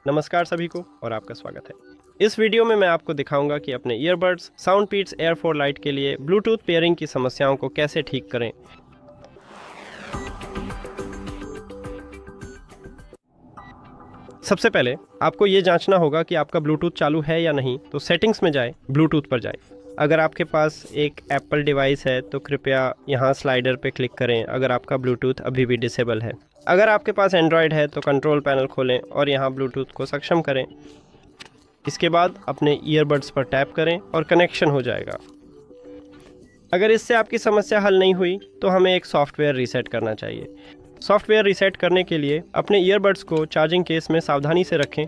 नमस्कार सभी को और आपका स्वागत है। इस वीडियो में मैं आपको दिखाऊंगा कि अपने ईयरबड्स साउंडपीड्स एयर 4 लाइट के लिए ब्लूटूथ पेयरिंग की समस्याओं को कैसे ठीक करें। सबसे पहले आपको ये जांचना होगा कि आपका ब्लूटूथ चालू है या नहीं, तो सेटिंग्स में जाए, ब्लूटूथ पर जाए। अगर आपके पास एक एप्पल डिवाइस है तो कृपया यहाँ स्लाइडर पे क्लिक करें अगर आपका ब्लूटूथ अभी भी डिसेबल है। अगर आपके पास एंड्रॉयड है तो कंट्रोल पैनल खोलें और यहाँ ब्लूटूथ को सक्षम करें। इसके बाद अपने ईयरबड्स पर टैप करें और कनेक्शन हो जाएगा। अगर इससे आपकी समस्या हल नहीं हुई तो हमें एक सॉफ्टवेयर रीसेट करना चाहिए। सॉफ्टवेयर रीसेट करने के लिए अपने ईयरबड्स को चार्जिंग केस में सावधानी से रखें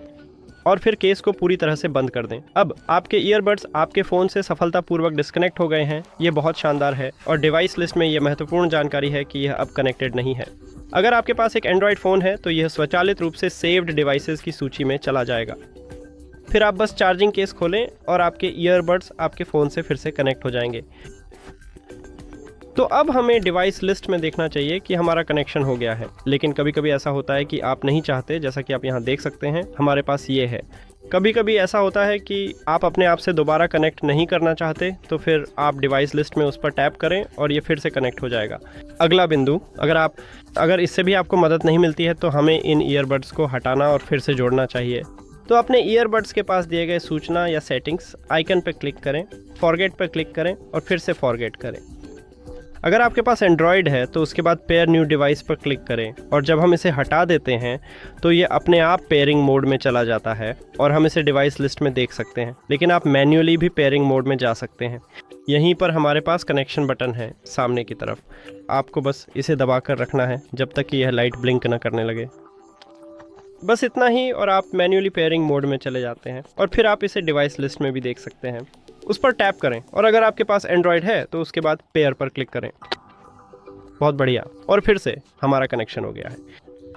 और फिर केस को पूरी तरह से बंद कर दें। अब आपके ईयरबड्स आपके फ़ोन से सफलतापूर्वक डिस्कनेक्ट हो गए हैं। ये बहुत शानदार है और डिवाइस लिस्ट में यह महत्वपूर्ण जानकारी है कि यह अब कनेक्टेड नहीं है। अगर आपके पास एक एंड्रॉयड फ़ोन है तो यह स्वचालित रूप से सेव्ड डिवाइसेस की सूची में चला जाएगा। फिर आप बस चार्जिंग केस खोलें और आपके ईयरबड्स आपके फ़ोन से फिर से कनेक्ट हो जाएंगे। तो अब हमें डिवाइस लिस्ट में देखना चाहिए कि हमारा कनेक्शन हो गया है, लेकिन कभी कभी ऐसा होता है कि आप नहीं चाहते। जैसा कि आप यहाँ देख सकते हैं हमारे पास ये है। कभी कभी ऐसा होता है कि आप अपने आप से दोबारा कनेक्ट नहीं करना चाहते, तो फिर आप डिवाइस लिस्ट में उस पर टैप करें और ये फिर से कनेक्ट हो जाएगा। अगला बिंदु, अगर इससे भी आपको मदद नहीं मिलती है तो हमें इन ईयरबड्स को हटाना और फिर से जोड़ना चाहिए। तो अपने ईयरबड्स के पास दिए गए सूचना या सेटिंग्स आइकन पर क्लिक करें, फॉरगेट पर क्लिक करें और फिर से फॉरगेट करें। अगर आपके पास एंड्रॉयड है तो उसके बाद पेयर न्यू डिवाइस पर क्लिक करें और जब हम इसे हटा देते हैं तो ये अपने आप पेयरिंग मोड में चला जाता है और हम इसे डिवाइस लिस्ट में देख सकते हैं। लेकिन आप मैन्युअली भी पेयरिंग मोड में जा सकते हैं। यहीं पर हमारे पास कनेक्शन बटन है सामने की तरफ। आपको बस इसे दबा कर रखना है जब तक कि यह लाइट ब्लिंक न करने लगे। बस इतना ही और आप मैन्युअली पेयरिंग मोड में चले जाते हैं और फिर आप इसे डिवाइस लिस्ट में भी देख सकते हैं। उस पर टैप करें और अगर आपके पास एंड्रॉयड है तो उसके बाद पेयर पर क्लिक करें। बहुत बढ़िया, और फिर से हमारा कनेक्शन हो गया है।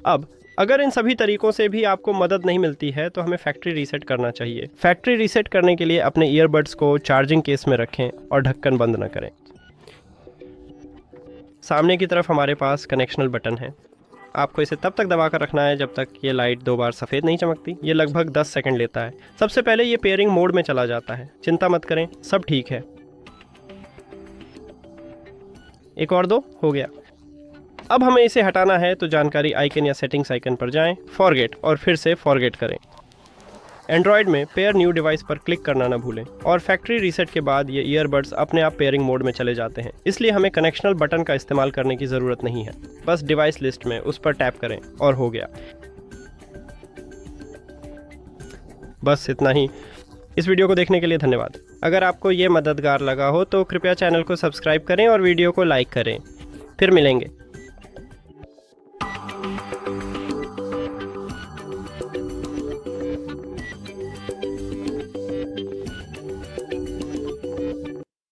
अब अगर इन सभी तरीकों से भी आपको मदद नहीं मिलती है तो हमें फैक्ट्री रीसेट करना चाहिए। फैक्ट्री रीसेट करने के लिए अपने ईयरबड्स को चार्जिंग केस में रखें और ढक्कन बंद न करें। सामने की तरफ हमारे पास कनेक्शनल बटन है। आपको इसे तब तक दबा कर रखना है जब तक ये लाइट 2 बार सफ़ेद नहीं चमकती। ये लगभग 10 सेकंड लेता है। सबसे पहले ये पेयरिंग मोड में चला जाता है। चिंता मत करें, सब ठीक है। एक और 2 हो गया। अब हमें इसे हटाना है तो जानकारी आइकन या सेटिंग्स आइकन पर जाएं, फॉरगेट और फिर से फॉरगेट करें। एंड्रॉयड में पेयर न्यू डिवाइस पर क्लिक करना ना भूलें और फैक्ट्री रीसेट के बाद ये ईयरबड्स अपने आप पेयरिंग मोड में चले जाते हैं। इसलिए हमें कनेक्शनल बटन का इस्तेमाल करने की ज़रूरत नहीं है। बस डिवाइस लिस्ट में उस पर टैप करें और हो गया। बस इतना ही। इस वीडियो को देखने के लिए धन्यवाद। अगर आपको ये मददगार लगा हो तो कृपया चैनल को सब्सक्राइब करें और वीडियो को लाइक करें। फिर मिलेंगे।